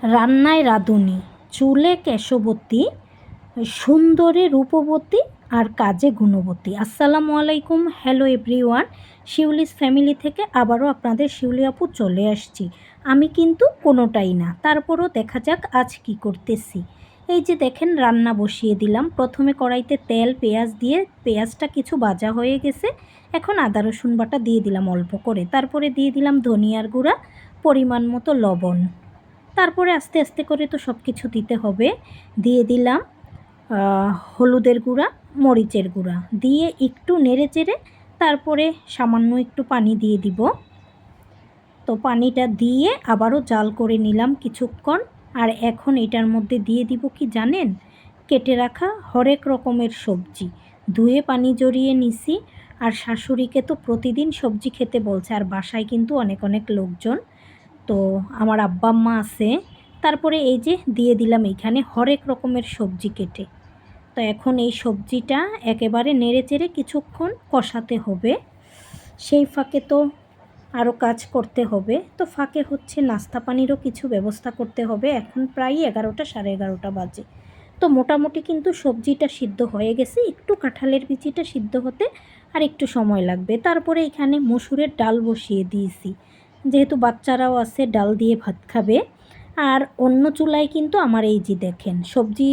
রান্নায় রাঁধুনি, চুলে কেশবতী, সুন্দরে রূপবতী আর কাজে গুণবতী। আসসালামু আলাইকুম, হ্যালো এভরিওয়ান। শিউলিস ফ্যামিলি থেকে আবারও আপনাদের শিউলি আপু চলে আসছি। আমি কিন্তু কোনোটাই না, তারপরও দেখা যাক আজ কি করতেছি। এই যে দেখেন, রান্না বসিয়ে দিলাম। প্রথমে কড়াইতে তেল পেঁয়াজ দিয়ে, পেঁয়াজটা কিছু ভাজা হয়ে গেছে। এখন আদা রসুন বাটা দিয়ে দিলাম অল্প করে, তারপরে দিয়ে দিলাম ধনিয়ার গুঁড়া, পরিমাণ মতো লবণ। তারপরে আস্তে আস্তে করে তো সব কিছু দিতে হবে। দিয়ে দিলাম হলুদের গুঁড়া, মরিচের গুঁড়া দিয়ে একটু নেড়ে চেড়ে তারপরে সামান্য একটু পানি দিয়ে দিব। তো পানিটা দিয়ে আবারও জাল করে নিলাম কিছুক্ষণ। আর এখন এটার মধ্যে দিয়ে দিব কি জানেন, কেটে রাখা হরেক রকমের সবজি ধুয়ে পানি জড়িয়ে নিছি। আর শাশুড়িকে তো প্রতিদিন সবজি খেতে বলছে, আর বাসায় কিন্তু অনেক অনেক লোকজন, তো আমার আব্বা আম্মা আছে। তারপরে এই যে দিয়ে দিলাম এইখানে হরেক রকমের সবজি কেটে। তো এখন এই সবজিটা একেবারে নেড়ে চেড়ে কিছুক্ষণ কষাতে হবে। সেই ফাঁকে তো আরও কাজ করতে হবে, তো ফাঁকে হচ্ছে নাস্তা পানিরও কিছু ব্যবস্থা করতে হবে। এখন প্রায় 11টা সাড়ে 11টা বাজে। তো মোটামুটি কিন্তু সবজিটা সিদ্ধ হয়ে গেছে, একটু কাঁঠালের বিচিটা সিদ্ধ হতে আর একটু সময় লাগবে। তারপরে এখানে মসুরের ডাল বসিয়ে দিয়েছি, যেহেতু বাচ্চারাও আছে ডাল দিয়ে ভাত খাবে। আর অন্য চুলায় কিন্তু আমার এই যে দেখেন সবজি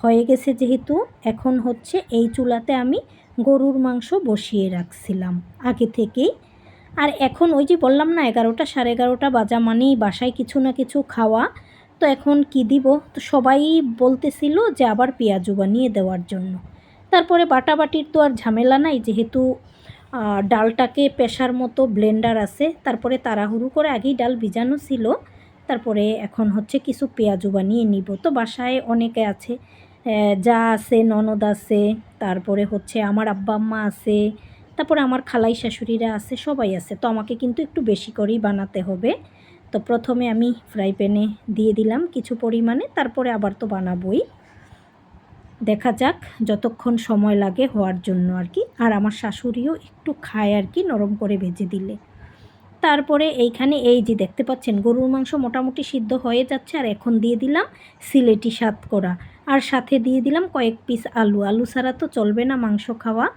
হয়ে গেছে, যেহেতু এখন হচ্ছে এই চুলাতে আমি গরুর মাংস বসিয়ে রাখছিলাম আগে থেকেই। আর এখন ওই যে বললাম না 11টা সাড়ে 11টা বাজা মানেই বাসায় কিছু না কিছু খাওয়া। তো এখন কি দিব, তো সবাই বলতেছিল যে আবার পেঁয়াজু বানিয়ে দেওয়ার জন্য। তারপরে বাটাবাটির তো আর ঝামেলা নাই, যেহেতু ডালটাকে পেশার মতো ব্লেন্ডার আছে। তারপরে তাড়াহুড়ো করে আগেই ডাল ভিজানো ছিল। তারপরে এখন হচ্ছে কিছু পেঁয়াজু বানিয়ে নিব। তো বাসায় অনেকে আছে, যা আছে, ননদ আছে, তারপরে হচ্ছে আমার আব্বা আম্মা আছে, তারপরে আমার খালাই শাশুড়িরা আছে, সবাই আছে। তো আমাকে কিন্তু একটু বেশি করেই বানাতে হবে। তো প্রথমে আমি ফ্রাই প্যানে দিয়ে দিলাম কিছু পরিমাণে, তারপরে আবার তো বানাবোই। দেখা যাক যতক্ষণ সময় লাগে হওয়ার জন্য আর কি। আর আমার শাশুড়িও একটু খায় আর কি, নরম করে ভেজে দিলে। তারপরে এইখানে এই যে দেখতে পাচ্ছেন গরুর মাংস মোটামুটি সিদ্ধ হয়ে যাচ্ছে। আর এখন দিয়ে দিলাম সিলেটি সাতকরা, আর সাথে দিয়ে দিলাম কয়েক পিস আলু। আলু ছাড়া তো চলবে না মাংস খাওয়া।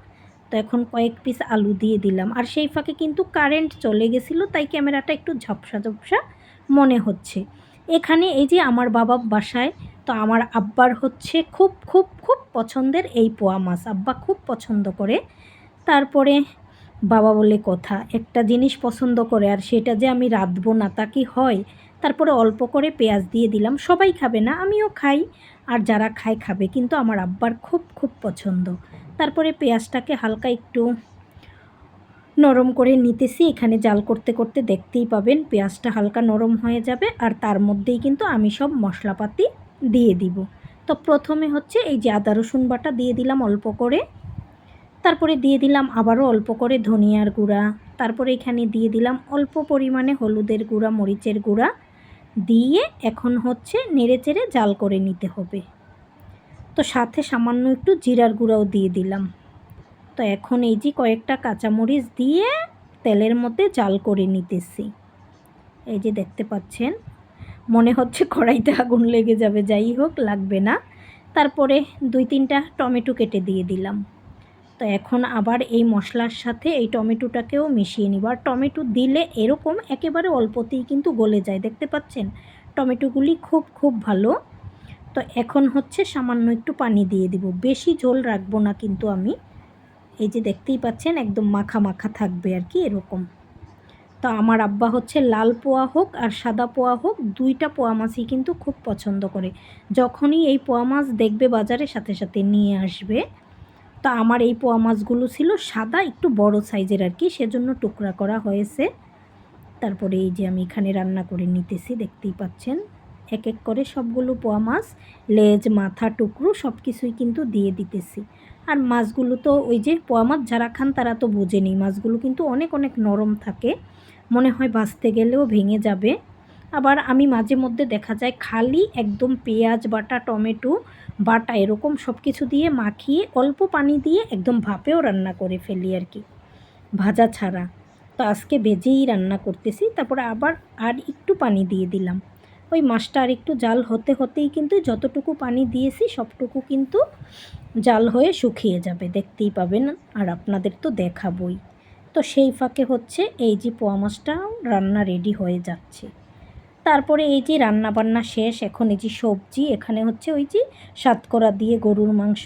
তো এখন কয়েক পিস আলু দিয়ে দিলাম। আর সেই ফাঁকে কিন্তু কারেন্ট চলে গেছিলো, তাই ক্যামেরাটা একটু ঝাপসা ঝাপসা মনে হচ্ছে। এখানে এই যে আমার বাবা বাসায়, তো আমার আব্বার হচ্ছে খুব খুব খুব পছন্দের এই পোয়া মাছ, আব্বা খুব পছন্দ করে। তারপরে বাবা বলে কথা, একটা জিনিস পছন্দ করে আর সেটা যে আমি রাঁধবো না তা কি হয়। তারপরে অল্প করে পেঁয়াজ দিয়ে দিলাম। সবাই খাবে না, আমিও খাই, আর যারা খায় খাবে, কিন্তু আমার আব্বার খুব খুব পছন্দ। তারপরে পেঁয়াজটাকে হালকা একটু নরম করে নিতেছি। এখানে জাল করতে করতে দেখতেই পাবেন পেঁয়াজটা হালকা নরম হয়ে যাবে, আর তার মধ্যেই কিন্তু আমি সব মশলাপাতি দিয়ে দিব। তো প্রথমে হচ্ছে এই যে আদা রসুন বাটা দিয়ে দিলাম অল্প করে, তারপরে দিয়ে দিলাম আবারও অল্প করে ধনিয়ার গুঁড়া, তারপরে এখানে দিয়ে দিলাম অল্প পরিমাণে হলুদের গুঁড়া, মরিচের গুঁড়া দিয়ে এখন হচ্ছে নেড়ে চেড়ে জাল করে নিতে হবে। তো সাথে সামান্য একটু জিরার গুঁড়াও দিয়ে দিলাম। তো এখন এই যে কয়েকটা কাঁচামরিচ দিয়ে তেলের মধ্যে জাল করে নিতেছি। এই যে দেখতে পাচ্ছেন, মনে হচ্ছে কড়াইতে আগুন লেগে যাবে, যাই হোক লাগবে না। তারপরে 2-3টা টমেটো কেটে দিয়ে দিলাম। তো এখন আবার এই মশলার সাথে এই টমেটোটাকেও মিশিয়ে নিব। আর টমেটো দিলে এরকম একেবারে অল্পতেই কিন্তু গলে যায়, দেখতে পাচ্ছেন টমেটোগুলি খুব খুব ভালো। তো এখন হচ্ছে সামান্য একটু পানি দিয়ে দিব, বেশি ঝোল রাখবো না কিন্তু আমি। এই যে দেখতেই পাচ্ছেন একদম মাখা মাখা থাকবে আর কি এরকম। তো আমার আব্বা হচ্ছে লাল পোয়া হোক আর সাদা পোয়া হোক, 2টা পোয়া মাছই কিন্তু খুব পছন্দ করে। যখনই এই পোয়া মাছ দেখবে বাজারে, সাথে সাথে নিয়ে আসবে। তো আমার এই পোয়া মাছগুলো ছিল সাদা, একটু বড় সাইজের আর কি, সেজন্য টুকরা করা হয়েছে। তারপরে এই যে আমি এখানে রান্না করে নিতেছি, দেখতেই পাচ্ছেন এক এক করে সবগুলো পোয়া মাছ, লেজ মাথা টুকরো সব কিছুই কিন্তু দিয়ে দিতেছি। আর মাছগুলো তো ওই যে পোয়া মাছ যারা খান তারা তো বোঝেনি, মাছগুলো কিন্তু অনেক অনেক নরম থাকে, মনে হয় ভাজতে গেলেও ভেঙে যাবে। আবার আমি মাঝে মধ্যে দেখা যায় খালি একদম পেঁয়াজ বাটা, টমেটো বাটা এরকম সব কিছু দিয়ে মাখিয়ে অল্প পানি দিয়ে একদম ভাপেও রান্না করে ফেলি আর কি, ভাজা ছাড়া। তো আজকে ভেজেই রান্না করতেছি। তারপরে আবার আর একটু পানি দিয়ে দিলাম। ওই মাছটা আর একটু জাল হতে হতেই কিন্তু যতটুকু পানি দিয়েছি সবটুকু কিন্তু জাল হয়ে শুকিয়ে যাবে, দেখতেই পাবেন আর আপনাদের তো দেখাবই। তো সেই ফাঁকে হচ্ছে এই যে পোয়া মাছটা রান্না রেডি হয়ে যাচ্ছে। তারপরে এই যে রান্নাবান্না শেষ, এখন এই যে সবজি, এখানে হচ্ছে ওই যে সাতকরা দিয়ে গরুর মাংস,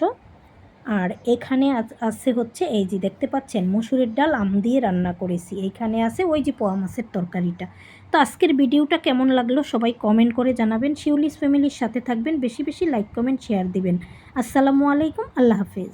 আর এখানে আছে হচ্ছে এই যে দেখতে পাচ্ছেন মসুরের ডাল আম দিয়ে রান্না করেছি, এইখানে আছে ওই যে পোয়া মাছের তরকারিটা। তো আজকের ভিডিওটা কেমন লাগলো সবাই কমেন্ট করে জানাবেন। শিউলিস ফ্যামিলির সাথে থাকবেন, বেশি বেশি লাইক কমেন্ট শেয়ার দিবেন। আসসালামু আলাইকুম, আল্লাহ হাফেজ।